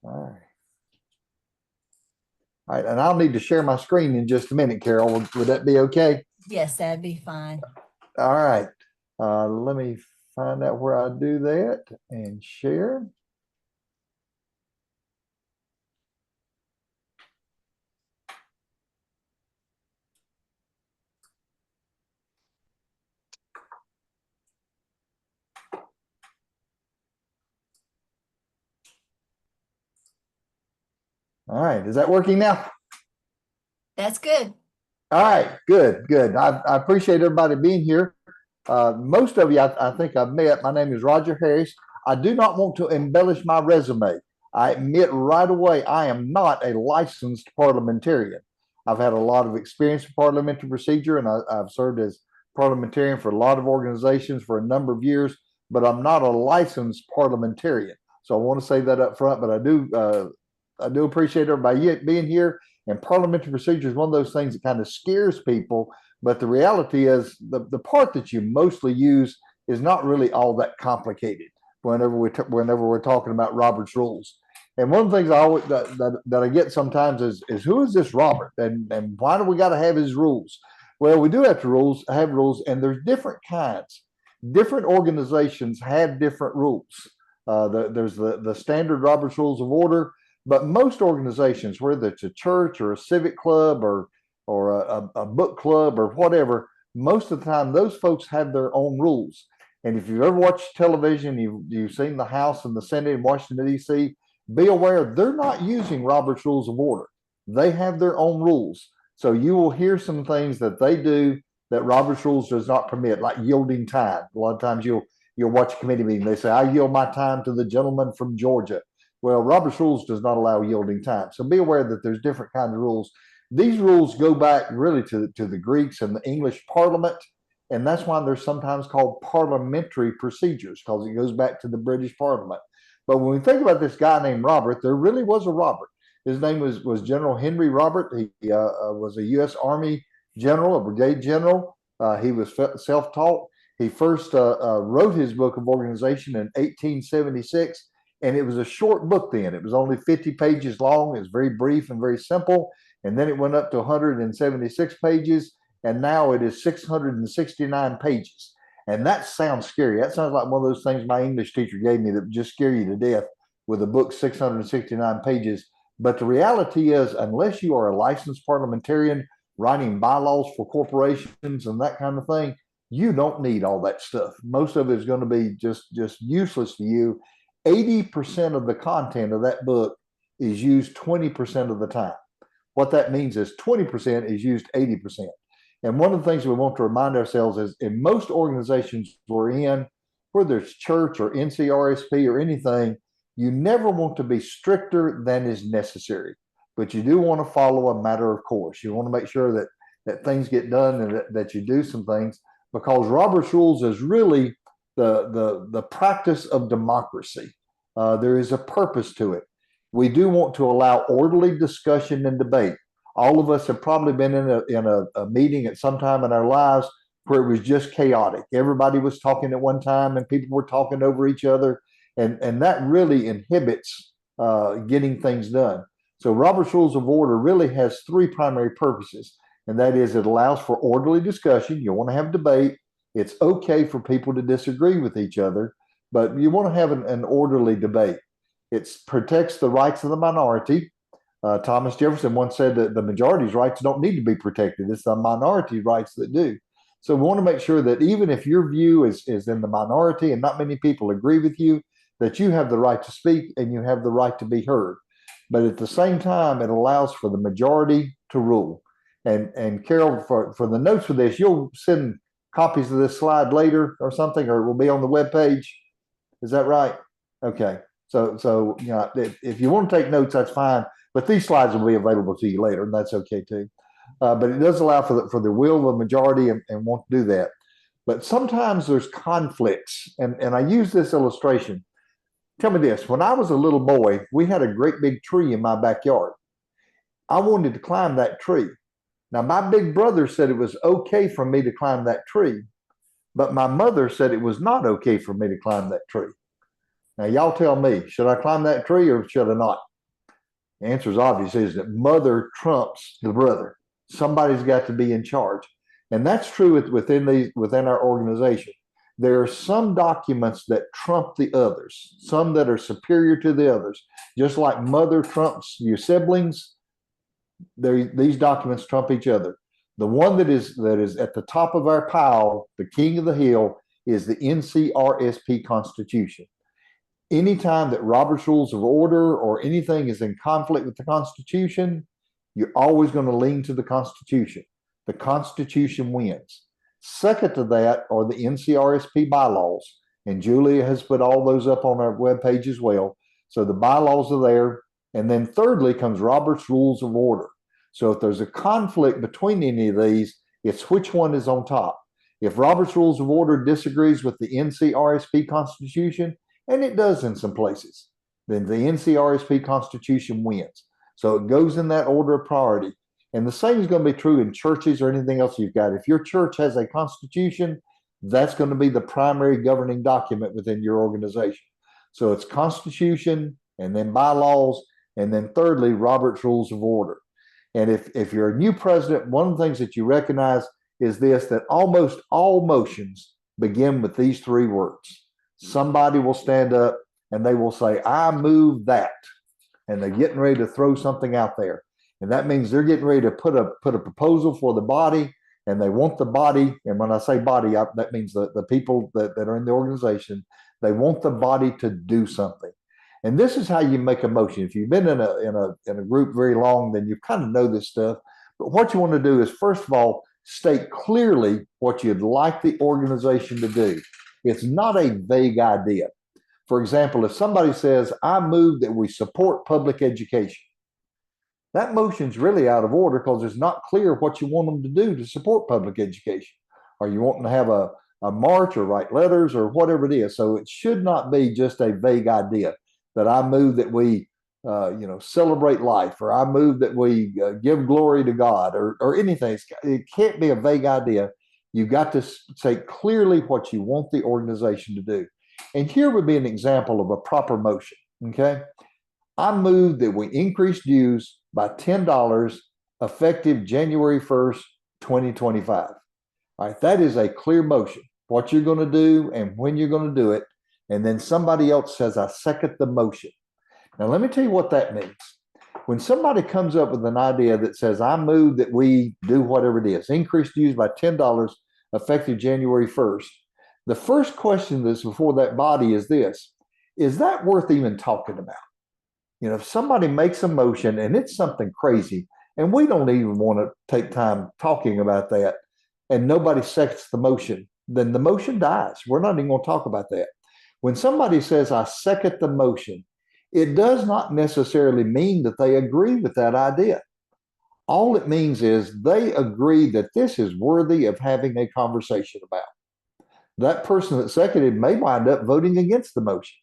All right. All right, and I'll need to share my screen in just a minute, Carol. Would that be okay? Yes, that'd be fine. All right. Let me find out where I do that and share. All right, is that working now? That's good. All right, good, good. I appreciate everybody being here. Most of you, I think I've met. My name is Roger Harris. I do not want to embellish my resume. I admit right away, I am not a licensed parliamentarian. I've had a lot of experience in parliamentary procedure, and I've served as parliamentarian for a lot of organizations for a number of years, but I'm not a licensed parliamentarian. So I want to say that up front, but I do appreciate everybody being here. And parliamentary procedure is one of those things that kind of scares people. But the reality is the part that you mostly use is not really all that complicated whenever we're talking about Robert's rules. And one of the things I always that I get sometimes is who is this Robert and why do we got to have his rules? Well, we do have to have rules, and there's different kinds. Different organizations have different rules. There's the standard Robert's Rules of Order, but most organizations, whether it's a church or a civic club or a book club or whatever, most of the time those folks have their own rules. And if you've ever watched television, you've seen the House and the Senate in Washington, D.C., be aware they're not using Robert's Rules of Order. They have their own rules. So you will hear some things that they do that Robert's Rules does not permit, like yielding time. A lot of times you'll watch a committee meeting. They say, I yield my time to the gentleman from Georgia. Well, Robert's Rules does not allow yielding time. So be aware that there's different kinds of rules. These rules go back really to the Greeks and the English Parliament. And that's why they're sometimes called parliamentary procedures, because it goes back to the British Parliament. But when we think about this guy named Robert, there really was a Robert. His name was General Henry Robert. He was a U.S. Army general, a brigade general. He was self-taught. He first wrote his book of organization in 1876, and it was a short book then. It was only 50 pages long. It was very brief and very simple. And then it went up to 176 pages, and now it is 669 pages. And that sounds scary. That sounds like one of those things my English teacher gave me that would just scare you to death with a book 669 pages. But the reality is, unless you are a licensed parliamentarian writing bylaws for corporations and that kind of thing, you don't need all that stuff. Most of it is going to be just useless to you. 80% of the content of that book is used 20% of the time. What that means is 20% is used 80%. And one of the things we want to remind ourselves is in most organizations we're in, whether it's church or NCRSP or anything, you never want to be stricter than is necessary, but you do want to follow a matter of course. You want to make sure that things get done and that you do some things, because Robert's Rules is really the practice of democracy. There is a purpose to it. We do want to allow orderly discussion and debate. All of us have probably been in a meeting at some time in our lives where it was just chaotic. Everybody was talking at one time and people were talking over each other. And that really inhibits getting things done. So Robert's Rules of Order really has three primary purposes. And that is it allows for orderly discussion. You want to have debate. It's okay for people to disagree with each other, but you want to have an orderly debate. It protects the rights of the minority. Thomas Jefferson once said that the majority's rights don't need to be protected. It's the minority rights that do. So we want to make sure that even if your view is in the minority and not many people agree with you, that you have the right to speak and you have the right to be heard. But at the same time, it allows for the majority to rule. And Carol, for the notes for this, you'll send copies of this slide later or something, or it will be on the webpage. Is that right? Okay. So you know, if you want to take notes, that's fine. But these slides will be available to you later, and that's okay too. But it does allow for the will of the majority and want to do that. But sometimes there's conflicts, and I use this illustration. Tell me this, when I was a little boy, we had a great big tree in my backyard. I wanted to climb that tree. Now, my big brother said it was okay for me to climb that tree, but my mother said it was not okay for me to climb that tree. Now, y'all tell me, should I climb that tree or should I not? The answer is obvious, is that mother trumps the brother. Somebody's got to be in charge. And that's true within our organization. There are some documents that trump the others, some that are superior to the others. Just like mother trumps your siblings, these documents trump each other. The one that is at the top of our pile, the king of the hill, is the NCRSP Constitution. Anytime that Robert's Rules of Order or anything is in conflict with the Constitution, you're always going to lean to the Constitution. The Constitution wins. Second to that are the NCRSP bylaws, and Julia has put all those up on our webpage as well. So the bylaws are there. And then thirdly comes Robert's Rules of Order. So if there's a conflict between any of these, it's which one is on top. If Robert's Rules of Order disagrees with the NCRSP Constitution, and it does in some places, then the NCRSP Constitution wins. So it goes in that order of priority. And the same is going to be true in churches or anything else you've got. If your church has a constitution, that's going to be the primary governing document within your organization. So it's Constitution, and then bylaws, and then thirdly, Robert's Rules of Order. And if you're a new president, one of the things that you recognize is this, that almost all motions begin with these three words. Somebody will stand up and they will say, I move that. And they're getting ready to throw something out there. And that means they're getting ready to put a proposal for the body, and they want the body. And when I say body, that means the people that are in the organization, they want the body to do something. And this is how you make a motion. If you've been in a group very long, then you kind of know this stuff. But what you want to do is, first of all, state clearly what you'd like the organization to do. It's not a vague idea. For example, if somebody says, I move that we support public education, that motion's really out of order because it's not clear what you want them to do to support public education. Are you wanting to have a march or write letters or whatever it is? So it should not be just a vague idea that I move that we celebrate life, or I move that we give glory to God, or anything. It can't be a vague idea. You've got to say clearly what you want the organization to do. And here would be an example of a proper motion, okay? I move that we increase dues by $10 effective January 1st, 2025. All right, that is a clear motion, what you're going to do and when you're going to do it. And then somebody else says, I second the motion. Now, let me tell you what that means. When somebody comes up with an idea that says, I move that we do whatever it is, increase dues by $10 effective January 1st, the first question that's before that body is this: is that worth even talking about? You know, if somebody makes a motion and it's something crazy, and we don't even want to take time talking about that, and nobody seconds the motion, then the motion dies. We're not even going to talk about that. When somebody says, I second the motion, it does not necessarily mean that they agree with that idea. All it means is they agree that this is worthy of having a conversation about. That person that seconded may wind up voting against the motion,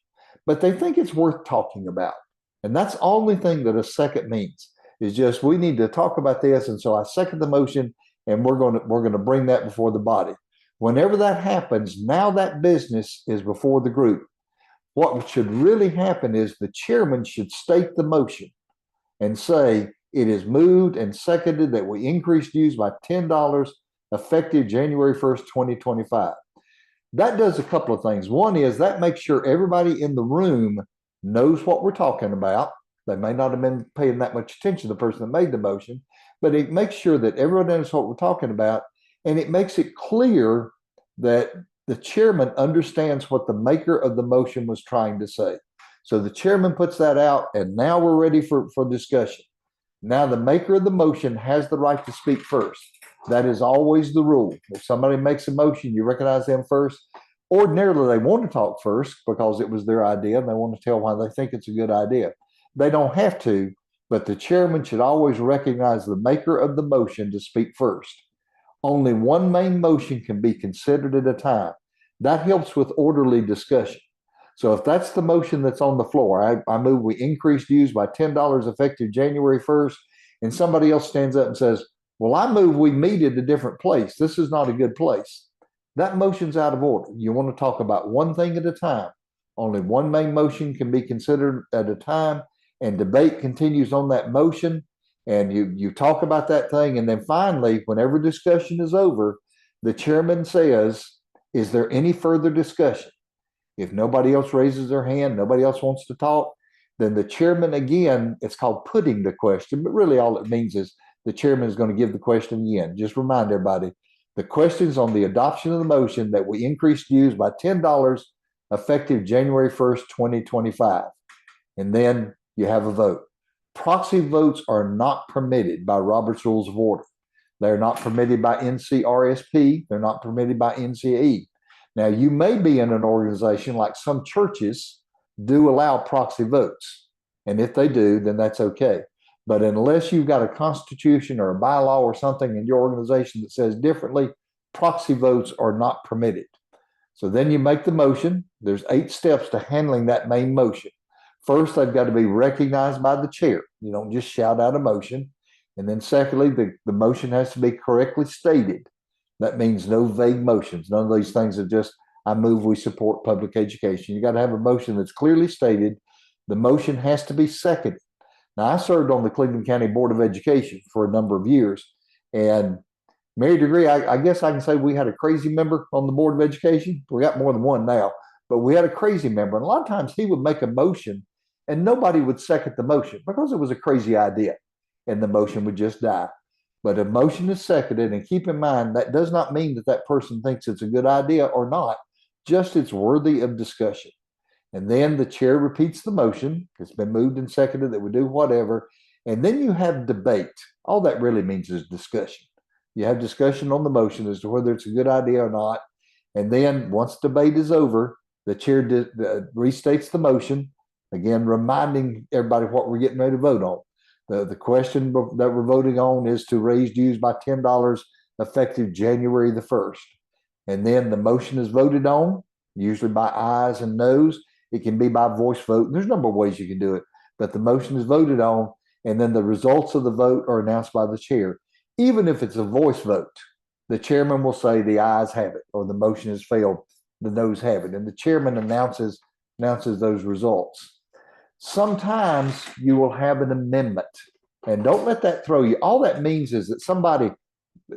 but they think it's worth talking about. And that's the only thing that a second means, is just we need to talk about this. And so I second the motion, and we're going to bring that before the body. Whenever that happens, now that business is before the group. What should really happen is the chairman should state the motion and say, it is moved and seconded that we increase dues by $10 effective January 1st, 2025. That does a couple of things. One is that makes sure everybody in the room knows what we're talking about. They may not have been paying that much attention to the person that made the motion, but it makes sure that everyone knows what we're talking about. And it makes it clear that the chairman understands what the maker of the motion was trying to say. So the chairman puts that out, and now we're ready for discussion. Now the maker of the motion has the right to speak first. That is always the rule. If somebody makes a motion, you recognize them first. Ordinarily, they want to talk first because it was their idea, and they want to tell why they think it's a good idea. They don't have to, but the chairman should always recognize the maker of the motion to speak first. Only one main motion can be considered at a time. That helps with orderly discussion. So if that's the motion that's on the floor, I move we increase dues by $10 effective January 1st, and somebody else stands up and says, well, I move we meet at a different place. This is not a good place. That motion's out of order. You want to talk about one thing at a time. Only one main motion can be considered at a time, and debate continues on that motion, and you talk about that thing, and then finally, whenever discussion is over, the chairman says, is there any further discussion? If nobody else raises their hand, nobody else wants to talk, then the chairman, again, it's called putting the question, but really all it means is the chairman is going to give the question again. Just remind everybody, the question is on the adoption of the motion that we increase dues by $10 effective January 1st, 2025. And then you have a vote. Proxy votes are not permitted by Robert's Rules of Order. They're not permitted by NCRSP. They're not permitted by NCE. Now, you may be in an organization like some churches do allow proxy votes. And if they do, then that's okay. But unless you've got a constitution or a bylaw or something in your organization that says differently, proxy votes are not permitted. So then you make the motion. There's 8 steps to handling that main motion. First, they've got to be recognized by the chair. You don't just shout out a motion. And then secondly, the motion has to be correctly stated. That means no vague motions. None of these things are just, I move we support public education. You got to have a motion that's clearly stated. The motion has to be seconded. Now, I served on the Cleveland County Board of Education for a number of years. And Mary Degree, I guess I can say we had a crazy member on the Board of Education. We got more than one now, but we had a crazy member. And a lot of times he would make a motion and nobody would second the motion because it was a crazy idea and the motion would just die. But a motion is seconded, and keep in mind that does not mean that that person thinks it's a good idea or not, just it's worthy of discussion. And then the chair repeats the motion. It's been moved and seconded that we do whatever. And then you have debate. All that really means is discussion. You have discussion on the motion as to whether it's a good idea or not. And then once debate is over, the chair restates the motion, again, reminding everybody what we're getting ready to vote on. The question that we're voting on is to raise dues by $10 effective January the 1st. And then the motion is voted on, usually by ayes and noes. It can be by voice vote. There's a number of ways you can do it, but the motion is voted on, and then the results of the vote are announced by the chair. Even if it's a voice vote, the chairman will say the ayes have it, or the motion has failed, the noes have it, and the chairman announces those results. Sometimes you will have an amendment, and don't let that throw you. All that means is that somebody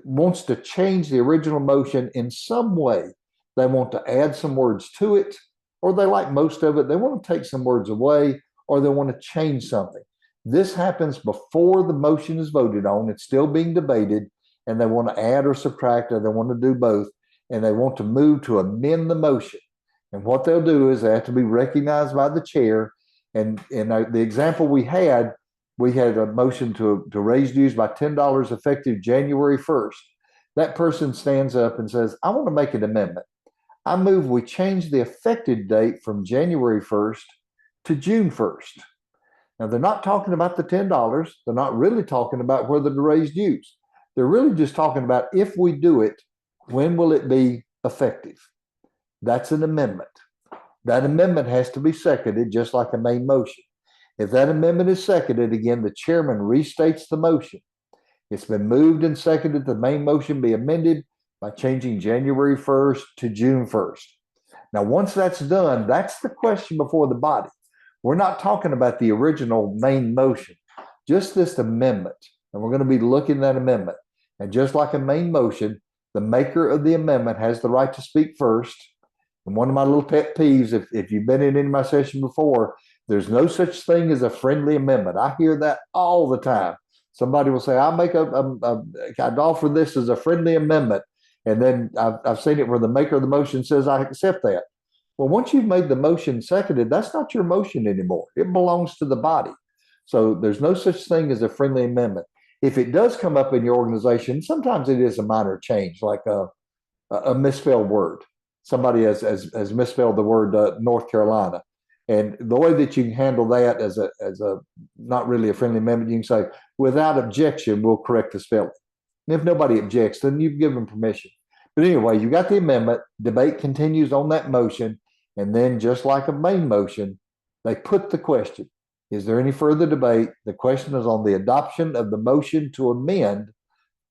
wants to change the original motion in some way. They want to add some words to it, or they like most of it. They want to take some words away, or they want to change something. This happens before the motion is voted on. It's still being debated, and they want to add or subtract, or they want to do both, and they want to move to amend the motion. And what they'll do is they have to be recognized by the chair. And in the example we had a motion to raise dues by $10 effective January 1st. That person stands up and says, I want to make an amendment. I move we change the effective date from January 1st to June 1st. Now, they're not talking about the $10. They're not really talking about whether to raise dues. They're really just talking about if we do it, when will it be effective? That's an amendment. That amendment has to be seconded just like a main motion. If that amendment is seconded, again, the chairman restates the motion. It's been moved and seconded, the main motion be amended by changing January 1st to June 1st. Now, once that's done, that's the question before the body. We're not talking about the original main motion, just this amendment. And we're going to be looking at that amendment. And just like a main motion, the maker of the amendment has the right to speak first. And one of my little pet peeves, if you've been in any of my sessions before, there's no such thing as a friendly amendment. I hear that all the time. Somebody will say, I'd offer this as a friendly amendment. And then I've seen it where the maker of the motion says, I accept that. Well, once you've made the motion seconded, that's not your motion anymore. It belongs to the body. So there's no such thing as a friendly amendment. If it does come up in your organization, sometimes it is a minor change, like a misspelled word. Somebody has misspelled the word North Carolina. And the way that you can handle that as a not really a friendly amendment, you can say, without objection, we'll correct the spelling. And if nobody objects, then you've given permission. But anyway, you got the amendment, debate continues on that motion, and then just like a main motion, they put the question. Is there any further debate? The question is on the adoption of the motion to amend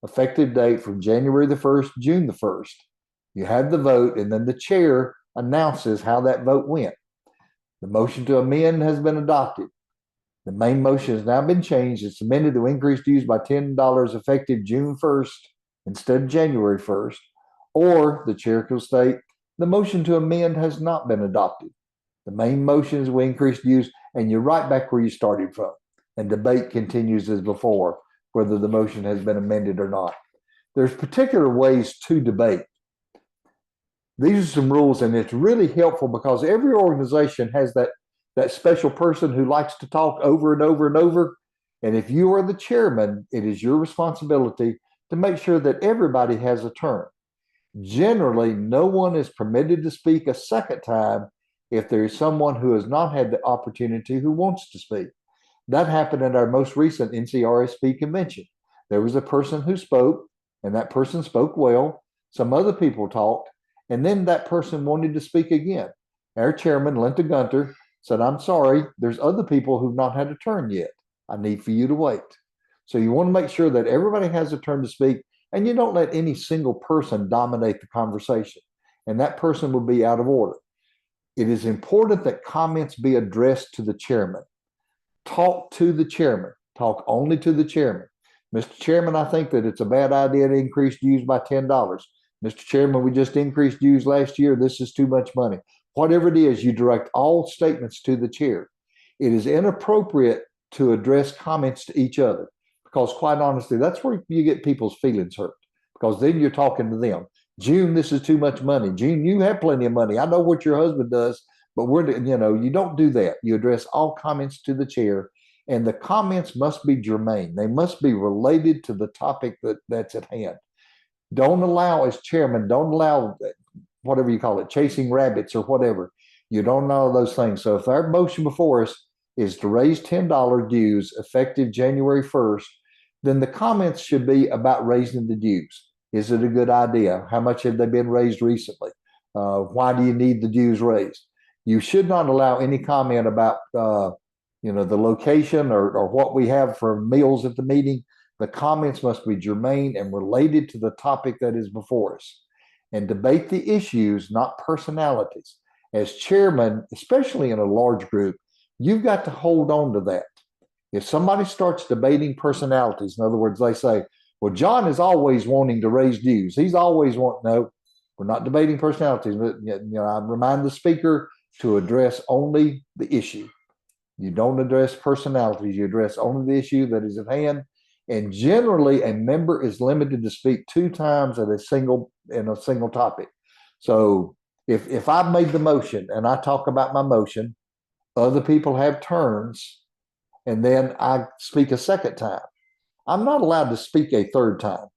effective date from January the 1st, June the 1st. You have the vote, and then the chair announces how that vote went. The motion to amend has been adopted. The main motion has now been changed. It's amended to increase dues by $10 effective June 1st instead of January 1st. Or the chair will state, the motion to amend has not been adopted. The main motion is we increase dues, and you're right back where you started from. And debate continues as before, whether the motion has been amended or not. There's particular ways to debate. These are some rules, and it's really helpful because every organization has that special person who likes to talk over and over and over. And if you are the chairman, it is your responsibility to make sure that everybody has a turn. Generally, no one is permitted to speak a second time if there is someone who has not had the opportunity who wants to speak. That happened at our most recent NCRSP convention. There was a person who spoke, and that person spoke well. Some other people talked, and then that person wanted to speak again. Our chairman, Linda Gunter, said, I'm sorry, there's other people who've not had a turn yet. I need for you to wait. So you want to make sure that everybody has a turn to speak, and you don't let any single person dominate the conversation, and that person will be out of order. It is important that comments be addressed to the chairman. Talk to the chairman. Talk only to the chairman. Mr. Chairman, I think that it's a bad idea to increase dues by $10. Mr. Chairman, we just increased dues last year. This is too much money. Whatever it is, you direct all statements to the chair. It is inappropriate to address comments to each other because, quite honestly, that's where you get people's feelings hurt because then you're talking to them. June, this is too much money. June, you have plenty of money. I know what your husband does, but you don't do that. You address all comments to the chair, and the comments must be germane. They must be related to the topic that's at hand. Don't allow, as chairman, whatever you call it, chasing rabbits or whatever. You don't know those things. So if our motion before us is to raise $10 dues effective January 1st, then the comments should be about raising the dues. Is it a good idea? How much have they been raised recently? Why do you need the dues raised? You should not allow any comment about the location or what we have for meals at the meeting. The comments must be germane and related to the topic that is before us. And debate the issues, not personalities. As chairman, especially in a large group, you've got to hold on to that. If somebody starts debating personalities, in other words, they say, well, John is always wanting to raise dues. He's always wanting, no, we're not debating personalities. But, I remind the speaker to address only the issue. You don't address personalities. You address only the issue that is at hand. And generally, a member is limited to speak 2 times in a single topic. So if I've made the motion and I talk about my motion, other people have turns, and then I speak a second time. I'm not allowed to speak a third time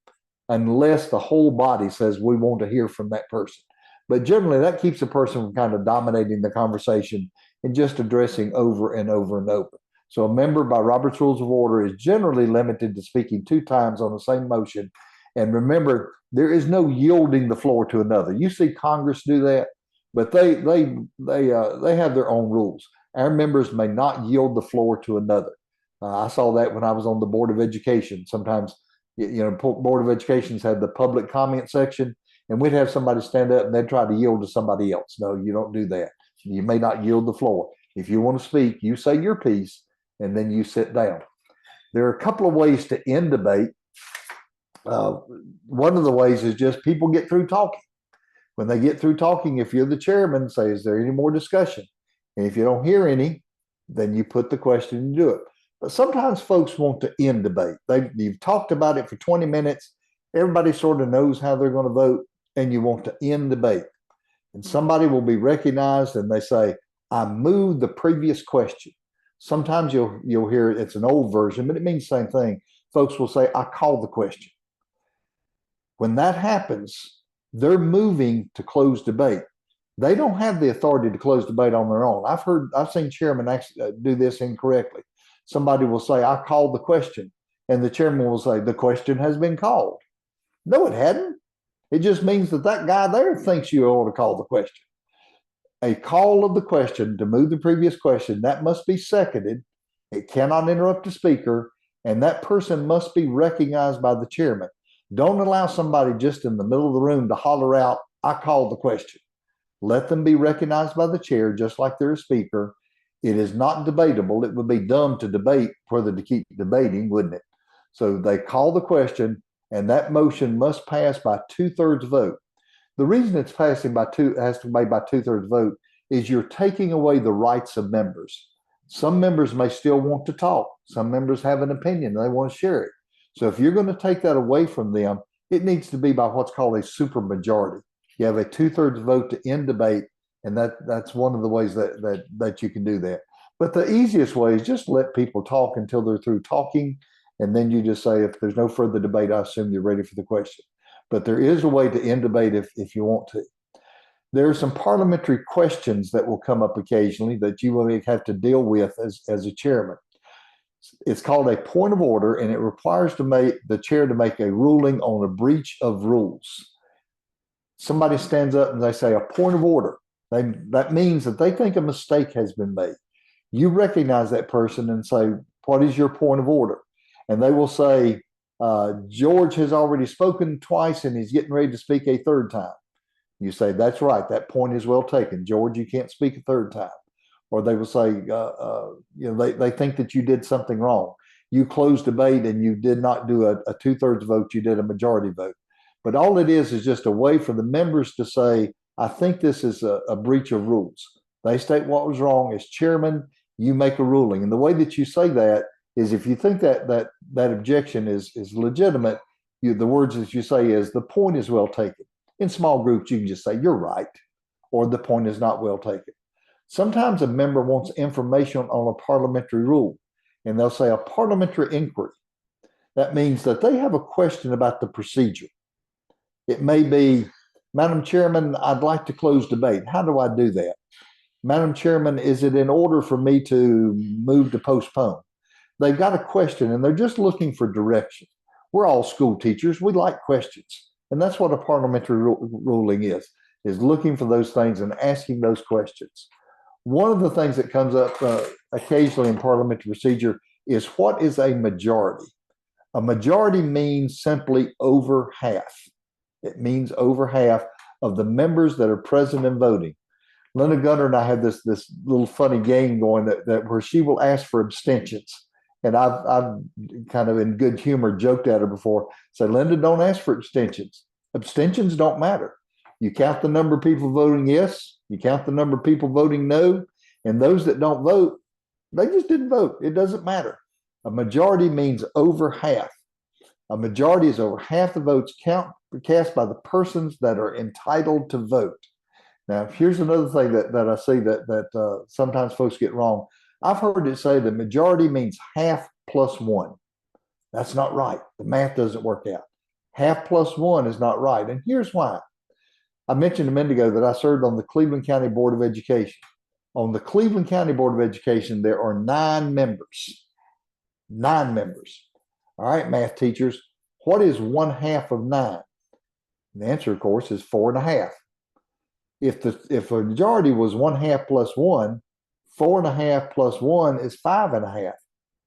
unless the whole body says we want to hear from that person. But generally, that keeps a person from kind of dominating the conversation and just addressing over and over and over. So a member by Robert's Rules of Order is generally limited to speaking 2 times on the same motion. And remember, there is no yielding the floor to another. You see Congress do that, but they have their own rules. Our members may not yield the floor to another. I saw that when I was on the Board of Education. Sometimes, Board of Education's had the public comment section, and we'd have somebody stand up and they'd try to yield to somebody else. No, you don't do that. You may not yield the floor. If you want to speak, you say your piece, and then you sit down. There are a couple of ways to end debate. One of the ways is just people get through talking. When they get through talking, if you're the chairman, say, is there any more discussion? And if you don't hear any, then you put the question and do it. But sometimes folks want to end debate. You've talked about it for 20 minutes. Everybody sort of knows how they're going to vote, and you want to end debate. And somebody will be recognized, and they say, I moved the previous question. Sometimes you'll hear it's an old version, but it means the same thing. Folks will say, I called the question. When that happens, they're moving to close debate. They don't have the authority to close debate on their own. I've seen chairmen actually do this incorrectly. Somebody will say, I called the question. And the chairman will say, the question has been called. No, it hadn't. It just means that guy there thinks you ought to call the question. A call of the question to move the previous question, that must be seconded. It cannot interrupt the speaker, and that person must be recognized by the chairman. Don't allow somebody just in the middle of the room to holler out, I called the question. Let them be recognized by the chair, just like they're a speaker, It is not debatable. It would be dumb to debate whether to keep debating, wouldn't it? So they call the question, and that motion must pass by 2/3 vote. The reason it's passing by has to be made by 2/3 vote is you're taking away the rights of members. Some members may still want to talk. Some members have an opinion. They want to share it. So if you're going to take that away from them, it needs to be by what's called a supermajority. You have a 2/3 vote to end debate, and that's one of the ways that you can do that. But the easiest way is just let people talk until they're through talking, and then you just say, if there's no further debate, I assume you're ready for the question. But there is a way to end debate if you want to. There are some parliamentary questions that will come up occasionally that you will have to deal with as a chairman. It's called a point of order, and it requires the chair to make a ruling on a breach of rules. Somebody stands up and they say a point of order. That means that they think a mistake has been made. You recognize that person and say, what is your point of order? And they will say, George has already spoken twice and he's getting ready to speak a third time. You say, that's right. That point is well taken. George, you can't speak a third time. Or they will say, they think that you did something wrong. You closed debate and you did not do a 2/3 vote. You did a majority vote. But all it is just a way for the members to say, I think this is a breach of rules. They state what was wrong. As chairman, you make a ruling. And the way that you say that is if you think that objection is legitimate, the words that you say is, the point is well taken. In small groups, you can just say, you're right, or the point is not well taken. Sometimes a member wants information on a parliamentary rule, and they'll say a parliamentary inquiry. That means that they have a question about the procedure. It may be, Madam Chairman, I'd like to close debate. How do I do that? Madam Chairman, is it in order for me to move to postpone? They've got a question and they're just looking for direction. We're all school teachers. We like questions. And that's what a parliamentary ruling is looking for those things and asking those questions. One of the things that comes up occasionally in parliamentary procedure is, what is a majority? A majority means simply over half. It means over half of the members that are present and voting. Linda Gunner and I have this little funny game going that where she will ask for abstentions. And I've kind of in good humor joked at her before, said, Linda, don't ask for abstentions. Abstentions don't matter. You count the number of people voting yes, you count the number of people voting no, and those that don't vote, they just didn't vote. It doesn't matter. A majority means over half. A majority is over half the votes cast by the persons that are entitled to vote. Now, here's another thing that I see that sometimes folks get wrong. I've heard it say the majority means half plus one. That's not right. The math doesn't work out. Half plus one is not right. And here's why. I mentioned a minute ago that I served on the Cleveland County Board of Education. On the Cleveland County Board of Education, there are 9 members. 9 members. All right, math teachers, what is 1/2 of 9? And the answer, of course, is 4.5. If a majority was 1/2 plus 1, 4.5 plus 1 is 5.5.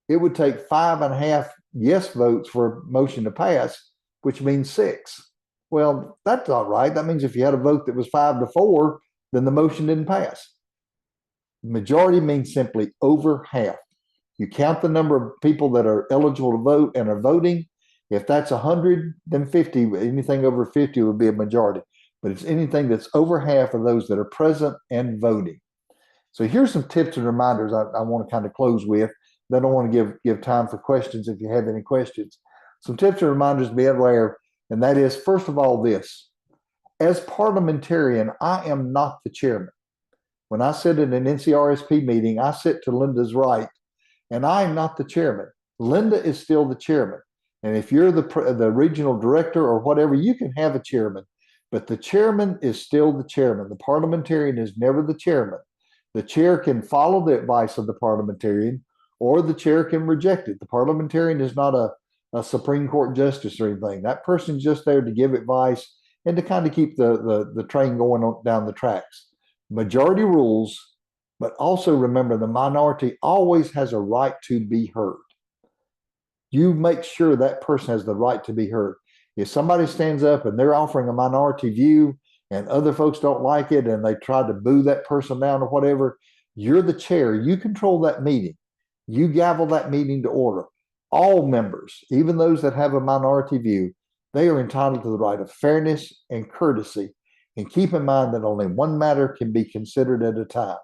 It would take 5.5 yes votes for a motion to pass, which means 6. Well, that's not right. That means if you had a vote that was 5-4, then the motion didn't pass. Majority means simply over half. You count the number of people that are eligible to vote and are voting. If that's 100, then 50. Anything over 50 would be a majority. But it's anything that's over half of those that are present and voting. So here's some tips and reminders I want to kind of close with. Then I want to give time for questions if you have any questions. Some tips and reminders to be aware, and that is, first of all, this. As parliamentarian, I am not the chairman. When I sit in an NCRSP meeting, I sit to Linda's right, and I am not the chairman. Linda is still the chairman. And if you're the regional director or whatever, you can have a chairman, but the chairman is still the chairman. The parliamentarian is never the chairman. The chair can follow the advice of the parliamentarian, or the chair can reject it. The parliamentarian is not a Supreme Court justice or anything. That person's just there to give advice and to kind of keep the train going down the tracks. Majority rules, but also remember the minority always has a right to be heard. You make sure that person has the right to be heard. If somebody stands up and they're offering a minority view and other folks don't like it and they try to boo that person down or whatever, You're the chair. You control that meeting. You gavel that meeting to order. All members, even those that have a minority view, they are entitled to the right of fairness and courtesy. And keep in mind that only one matter can be considered at a time.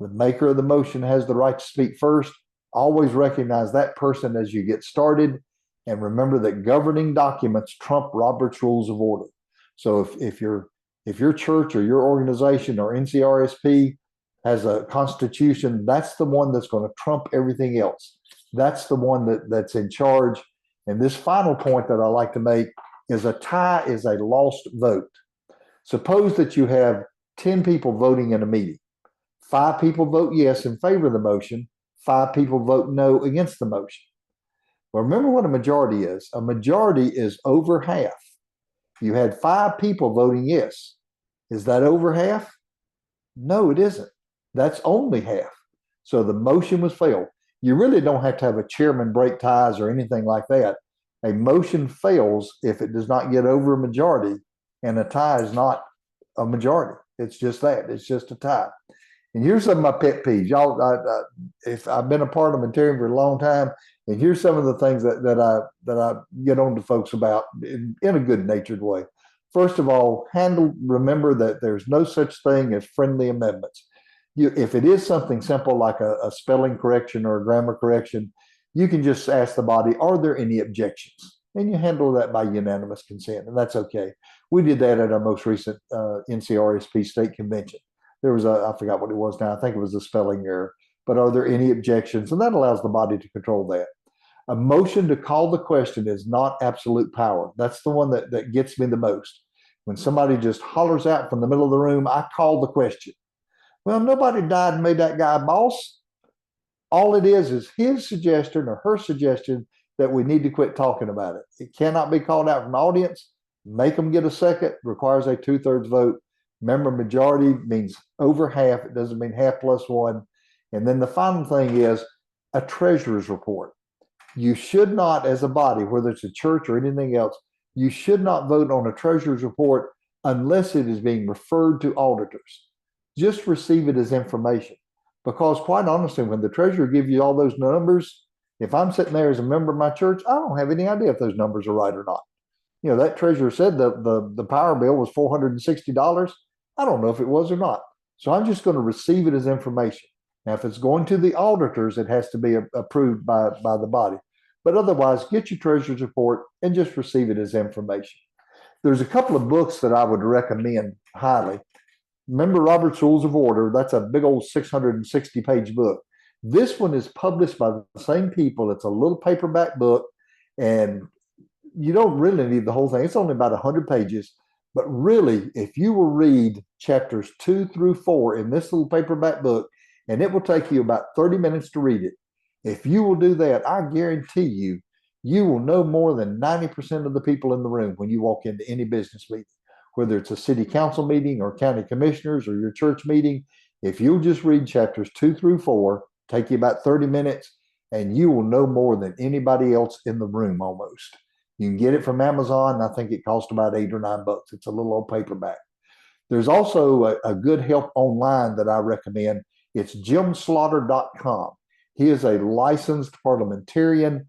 The maker of the motion has the right to speak first. Always recognize that person as you get started. And remember that governing documents trump Robert's Rules of Order. So if your church or your organization or NCRSP has a constitution, that's the one that's going to trump everything else. That's the one that's in charge. And this final point that I like to make is a tie is a lost vote. Suppose that you have 10 people voting in a meeting. 5 people vote yes in favor of the motion. 5 people vote no against the motion. Well, remember what a majority is. A majority is over half. You had 5 people voting yes. Is that over half? No, it isn't. That's only half. So the motion was failed. You really don't have to have a chairman break ties or anything like that. A motion fails if it does not get over a majority, and a tie is not a majority. It's just that. It's just a tie. And here's some of my pet peeves. Y'all, if I've been a parliamentarian for a long time, and here's some of the things that I get on to folks about in a good natured way. First of all, remember that there's no such thing as friendly amendments. If it is something simple like a spelling correction or a grammar correction, you can just ask the body, are there any objections? And you handle that by unanimous consent, and that's okay. We did that at our most recent NCRSP state convention. There was I forgot what it was now. I think it was a spelling error. But are there any objections? And that allows the body to control that. A motion to call the question is not absolute power. That's the one that gets me the most. When somebody just hollers out from the middle of the room, I call the question. Well, nobody died and made that guy boss. All it is his suggestion or her suggestion that we need to quit talking about it. It cannot be called out from the audience. Make them get a second, requires a 2/3 vote. Remember, majority means over half. It doesn't mean half plus one. And then the final thing is a treasurer's report. You should not, as a body, whether it's a church or anything else, you should not vote on a treasurer's report unless it is being referred to auditors. Just receive it as information. Because quite honestly, when the treasurer gives you all those numbers, if I'm sitting there as a member of my church, I don't have any idea if those numbers are right or not. You know, that treasurer said the power bill was $460. I don't know if it was or not. So I'm just going to receive it as information. Now, if it's going to the auditors, it has to be approved by the body. But otherwise, get your treasurer's report and just receive it as information. There's a couple of books that I would recommend highly. Remember Robert's Rules of Order. That's a big old 660-page book. This one is published by the same people. It's a little paperback book, and you don't really need the whole thing. It's only about 100 pages. But really, if you will read chapters 2 through 4 in this little paperback book, and it will take you about 30 minutes to read it. If you will do that, I guarantee you, you will know more than 90% of the people in the room when you walk into any business meeting, whether it's a city council meeting or county commissioners or your church meeting. If you'll just read chapters 2 through 4, take you about 30 minutes, and you will know more than anybody else in the room almost. You can get it from Amazon. I think it costs about $8 or $9. It's a little old paperback. There's also a good help online that I recommend. It's jimslaughter.com. He is a licensed parliamentarian.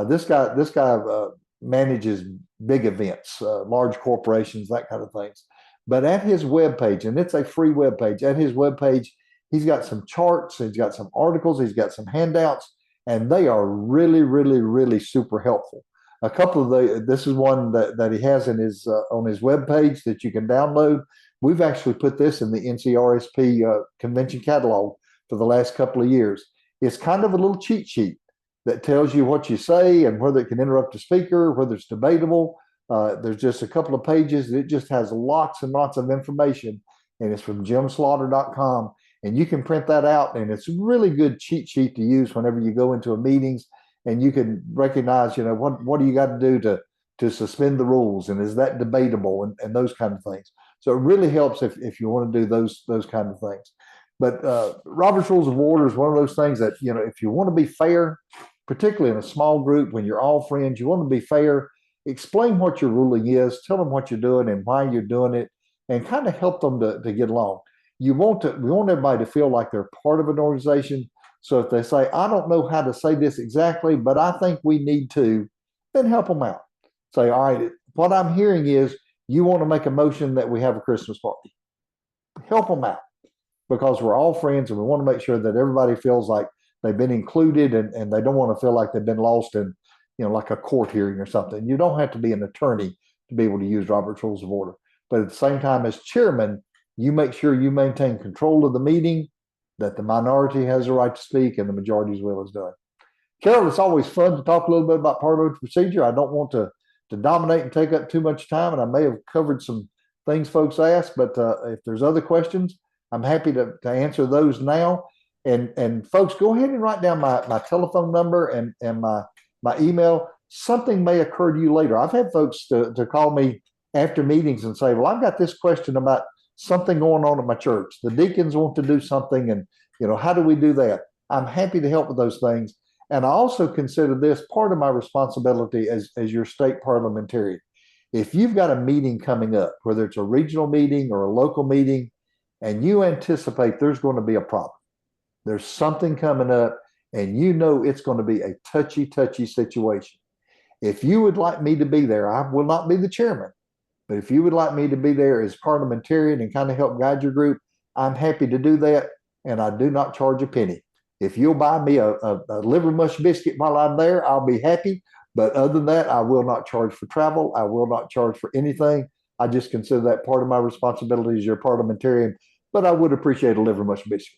This guy manages big events, large corporations, that kind of things. But at his webpage, and it's a free webpage, at his webpage, he's got some charts, he's got some articles, he's got some handouts, and they are really, really, really super helpful. A couple of this is one that he has in his on his webpage that you can download. We've actually put this in the NCRSP convention catalog for the last couple of years. It's kind of a little cheat sheet that tells you what you say and whether it can interrupt the speaker, whether it's debatable. There's just a couple of pages. It just has lots and lots of information, and it's from jimslaughter.com. And you can print that out, and it's a really good cheat sheet to use whenever you go into a meetings, and you can recognize, what do you got to do to suspend the rules, and is that debatable, and those kind of things. So it really helps if you want to do those kind of things. But Robert's Rules of Order is one of those things that, if you want to be fair, particularly in a small group when you're all friends, you want to be fair, explain what your ruling is, tell them what you're doing and why you're doing it, and kind of help them to get along. we want everybody to feel like they're part of an organization. So if they say, I don't know how to say this exactly, but I think we need to, then help them out. Say, all right, what I'm hearing is you want to make a motion that we have a Christmas party. Help them out, because we're all friends and we want to make sure that everybody feels like they've been included, and they don't want to feel like they've been lost in, like a court hearing or something. You don't have to be an attorney to be able to use Robert's Rules of Order. But at the same time, as chairman, you make sure you maintain control of the meeting, that the minority has the right to speak and the majority's will is done. Carol, it's always fun to talk a little bit about parliamentary procedure. I don't want to dominate and take up too much time, and I may have covered some things folks asked, but if there's other questions, I'm happy to answer those now. And folks, go ahead and write down my telephone number and my email. Something may occur to you later. I've had folks to call me after meetings and say, well, I've got this question about something going on at my church. The deacons want to do something, and how do we do that? I'm happy to help with those things. And I also consider this part of my responsibility as your state parliamentarian. If you've got a meeting coming up, whether it's a regional meeting or a local meeting, and you anticipate there's going to be a problem, there's something coming up, and it's going to be a touchy situation. If you would like me to be there, I will not be the chairman, but if you would like me to be there as parliamentarian and kind of help guide your group, I'm happy to do that, and I do not charge a penny. If you'll buy me a liver mush biscuit while I'm there, I'll be happy. But other than that, I will not charge for travel. I will not charge for anything. I just consider that part of my responsibility as your parliamentarian, but I would appreciate a liver mush biscuit.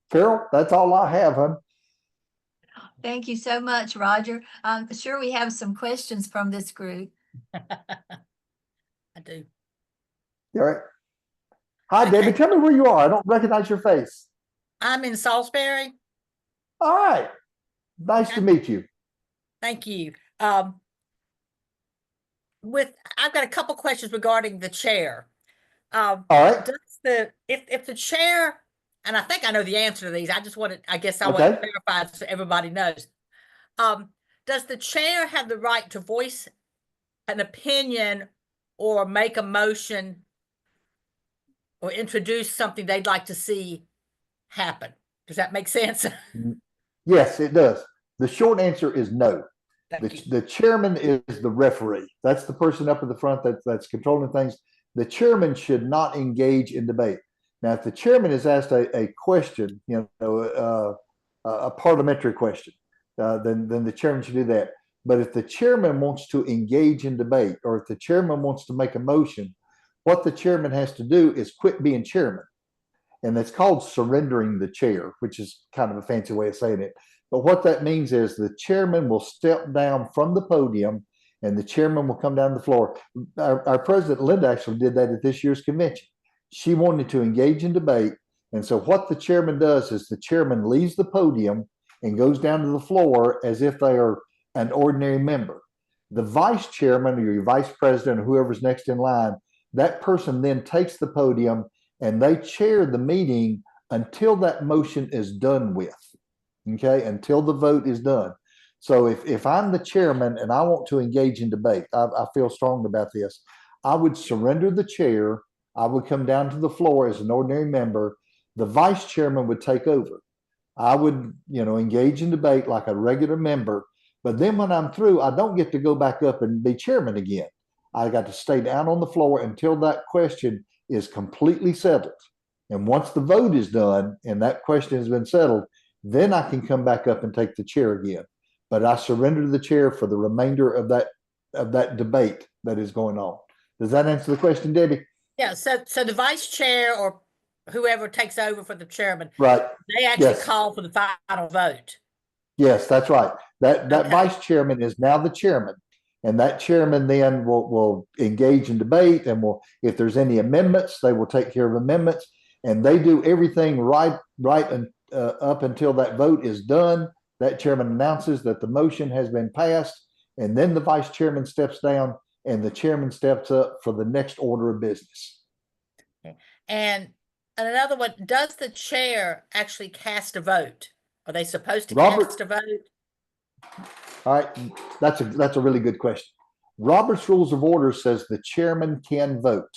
Carol, that's all I have, hon. Thank you so much, Roger. I'm sure we have some questions from this group. I do. All right. Hi, okay. Debbie. Tell me where you are. I don't recognize your face. I'm in Salisbury. All right. Nice to meet you. Thank you. I've got a couple questions regarding the chair. All right. If the chair, and I think I know the answer to these, I want to verify so everybody knows. Does the chair have the right to voice an opinion or make a motion or introduce something they'd like to see happen? Does that make sense? Yes, it does. The short answer is no. The chairman is the referee. That's the person up at the front that's controlling things. The chairman should not engage in debate. Now, if the chairman is asked a question, a parliamentary question, then the chairman should do that. But if the chairman wants to engage in debate, or if the chairman wants to make a motion, what the chairman has to do is quit being chairman. And that's called surrendering the chair, which is kind of a fancy way of saying it. But what that means is the chairman will step down from the podium and the chairman will come down the floor. Our president, Linda, actually did that at this year's convention. She wanted to engage in debate. And so what the chairman does is the chairman leaves the podium and goes down to the floor as if they are an ordinary member. The vice chairman or your vice president or whoever's next in line, that person then takes the podium and they chair the meeting until that motion is done with. Okay, until the vote is done. So if I'm the chairman and I want to engage in debate, I feel strong about this. I would surrender the chair. I would come down to the floor as an ordinary member. The vice chairman would take over. I would, engage in debate like a regular member. But then when I'm through, I don't get to go back up and be chairman again. I got to stay down on the floor until that question is completely settled. And once the vote is done and that question has been settled, then I can come back up and take the chair again. But I surrender the chair for the remainder of that debate that is going on. Does that answer the question, Debbie? Yeah. So the vice chair or whoever takes over for the chairman, right? They actually call for the final vote. Yes, that's right. That vice chairman is now the chairman, and that chairman then will engage in debate, and if there's any amendments, they will take care of amendments, and they do everything right up until that vote is done. That chairman announces that the motion has been passed, and then the vice chairman steps down and the chairman steps up for the next order of business. Okay. And another one, does the chair actually cast a vote? Are they supposed to cast a vote? All right, that's a really good question. Robert's Rules of Order says the chairman can vote.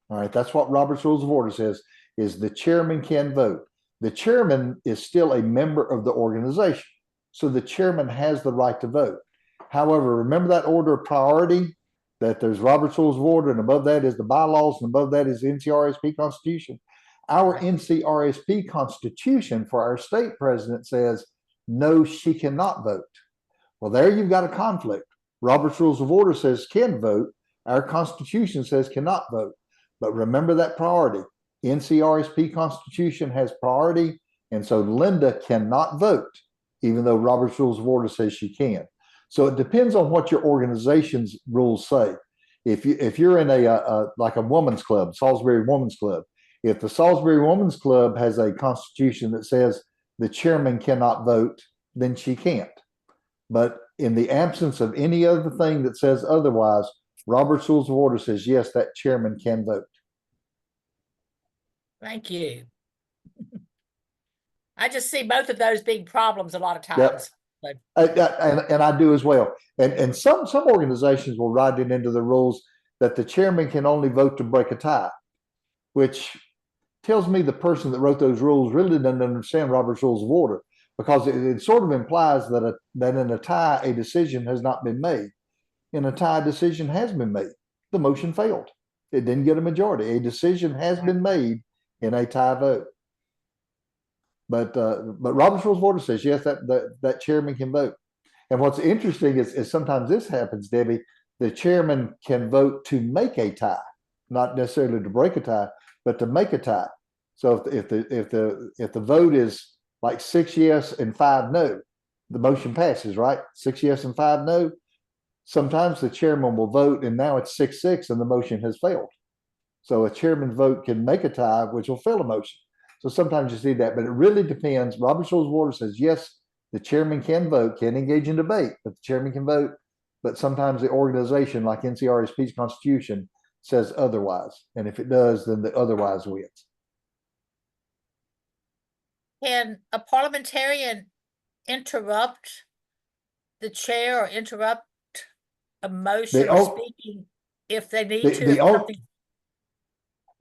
All right, that's what Robert's Rules of Order says. is the chairman can vote. The chairman is still a member of the organization, so the chairman has the right to vote. However, remember that order of priority, that there's Robert's Rules of Order, and above that is the bylaws, and above that is the NCRSP Constitution. Our NCRSP Constitution for our state president says, no, she cannot vote. Well, there you've got a conflict. Robert's Rules of Order says can vote. Our Constitution says cannot vote. But remember that priority. NCRSP Constitution has priority, and so Linda cannot vote, even though Robert's Rules of Order says she can. So it depends on what your organization's rules say. If you're in like a woman's club, Salisbury Women's Club, if the Salisbury Women's Club has a constitution that says the chairman cannot vote, then she can't. But in the absence of any other thing that says otherwise, Robert's Rules of Order says, yes, that chairman can vote. Thank you. I just see both of those being problems a lot of times. Yep. And I do as well. And some organizations will write it into the rules that the chairman can only vote to break a tie, which tells me the person that wrote those rules really doesn't understand Robert's Rules of Order, because it sort of implies that in a tie, a decision has not been made. In a tie, a decision has been made. The motion failed. It didn't get a majority. A decision has been made in a tie vote. But Robert's Rules of Order says, yes, that chairman can vote. And what's interesting is sometimes this happens, Debbie, the chairman can vote to make a tie, not necessarily to break a tie, but to make a tie. So if the vote is like 6 yes and 5 no, the motion passes, right? 6 yes and 5 no. Sometimes the chairman will vote, and now it's 6-6, and the motion has failed. So a chairman's vote can make a tie, which will fail a motion. So sometimes you see that, but it really depends. Robert's Rules of Order says, yes, the chairman can vote, can engage in debate, but the chairman can vote. But sometimes the organization, like NCRSP's Constitution, says otherwise. And if it does, then the otherwise wins. Can a parliamentarian interrupt the chair or interrupt a motion or speaking if they need to?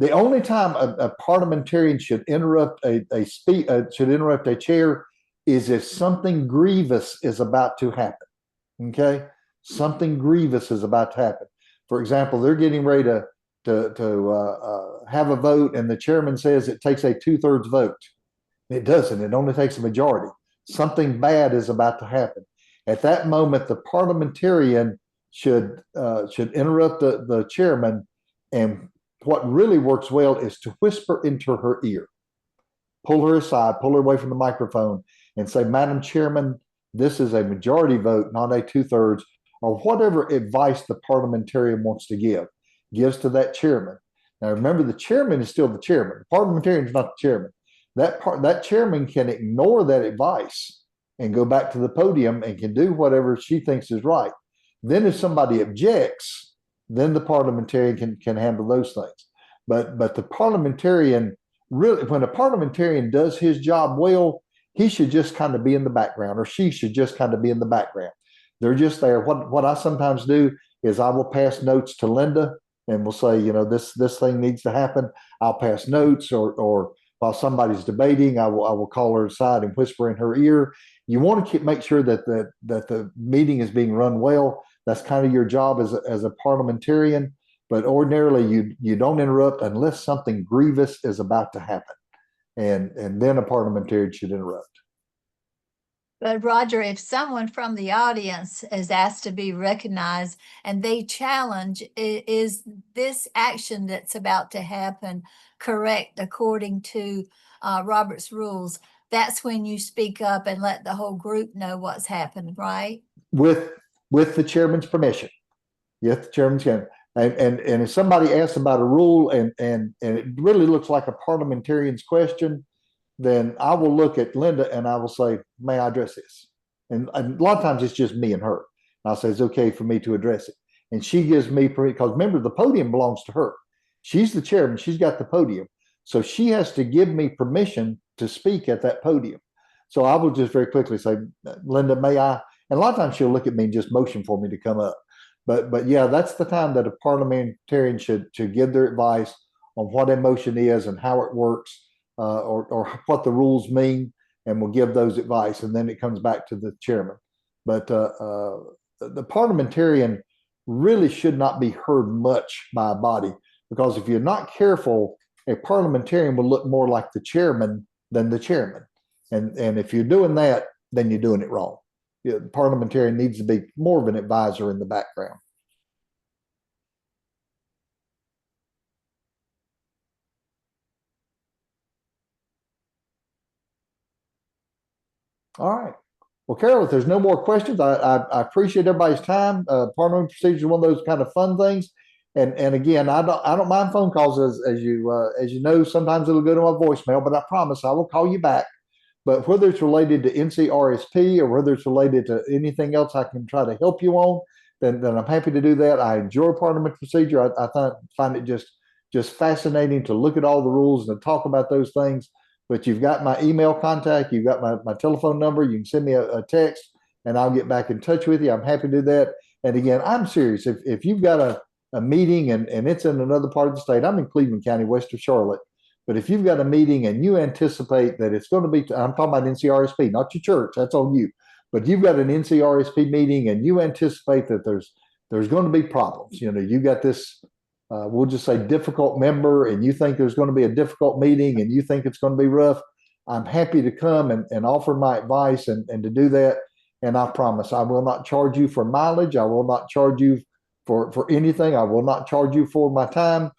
The only time a parliamentarian should interrupt should interrupt a chair is if something grievous is about to happen. Okay, something grievous is about to happen. For example, they're getting ready to have a vote, and the chairman says it takes a 2/3 vote. It doesn't. It only takes a majority. Something bad is about to happen. At that moment, the parliamentarian should interrupt the chairman, and what really works well is to whisper into her ear, pull her aside, pull her away from the microphone, and say, Madam Chairman, this is a majority vote, not a 2/3, or whatever advice the parliamentarian wants to give, gives to that chairman. Now, remember, the chairman is still the chairman. The parliamentarian is not the chairman. That chairman can ignore that advice and go back to the podium and can do whatever she thinks is right. Then if somebody objects, then the parliamentarian can handle those things. But the parliamentarian, really, when a parliamentarian does his job well, he should just kind of be in the background, or she should just kind of be in the background. They're just there. What I sometimes do is I will pass notes to Linda, and we'll say, this thing needs to happen. I'll pass notes, or while somebody's debating, I will call her aside and whisper in her ear. You want to make sure that the meeting is being run well. That's kind of your job as a parliamentarian. But ordinarily, you don't interrupt unless something grievous is about to happen, and then a parliamentarian should interrupt. But Roger, if someone from the audience is asked to be recognized and they challenge, is this action that's about to happen correct according to Robert's rules? That's when you speak up and let the whole group know what's happened, right? With the chairman's permission. Yes, the chairman's can. And if somebody asks about a rule and it really looks like a parliamentarian's question, then I will look at Linda and I will say, may I address this? And a lot of times it's just me and her. And I'll say, it's okay for me to address it. And she gives me permission, because remember, the podium belongs to her. She's the chairman. She's got the podium. So she has to give me permission to speak at that podium. So I will just very quickly say, Linda, may I? And a lot of times she'll look at me and just motion for me to come up. But yeah, that's the time that a parliamentarian should give their advice what a motion is and how it works, or what the rules mean, and we'll give those advice, and then it comes back to the chairman. But the parliamentarian really should not be heard much by a body, because if you're not careful, a parliamentarian will look more like the chairman than the chairman. And if you're doing that, then you're doing it wrong. The parliamentarian needs to be more of an advisor in the background. All right. Well, Carol, if there's no more questions, I appreciate everybody's time. Parliamentary procedure is one of those kind of fun things. And again, I don't mind phone calls, as you know. Sometimes it'll go to my voicemail, but I promise I will call you back. But whether it's related to NCRSP or whether it's related to anything else I can try to help you on, then I'm happy to do that. I enjoy parliamentary procedure. I find it just fascinating to look at all the rules and to talk about those things. But you've got my email contact, you've got my telephone number, you can send me a text and I'll get back in touch with you. I'm happy to do that. And again, I'm serious. If you've got a meeting and it's in another part of the state, I'm in Cleveland County, west of Charlotte. But if you've got a meeting and you anticipate that it's going to be, I'm talking about NCRSP, not your church, that's on you. But you've got an NCRSP meeting and you anticipate that there's going to be problems. You know, you got this, we'll just say difficult member, and you think there's going to be a difficult meeting and you think it's going to be rough, I'm happy to come and offer my advice and to do that. And I promise I will not charge you for mileage. I will not charge you for anything. I will not charge you for my time,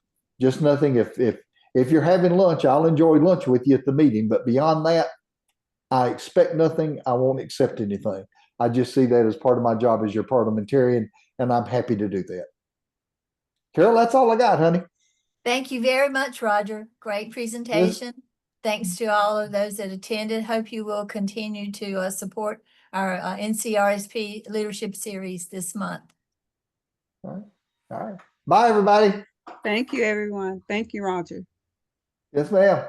just nothing. If you're having lunch, I'll enjoy lunch with you at the meeting. But beyond that, I expect nothing. I won't accept anything. I just see that as part of my job as your parliamentarian, and I'm happy to do that. Carol, that's all I got, honey. Thank you very much, Roger. Great presentation. Yes. Thanks to all of those that attended. Hope you will continue to support our NCRSP Leadership Series this month. All right. Bye, everybody. Thank you, everyone. Thank you, Roger. Yes, ma'am.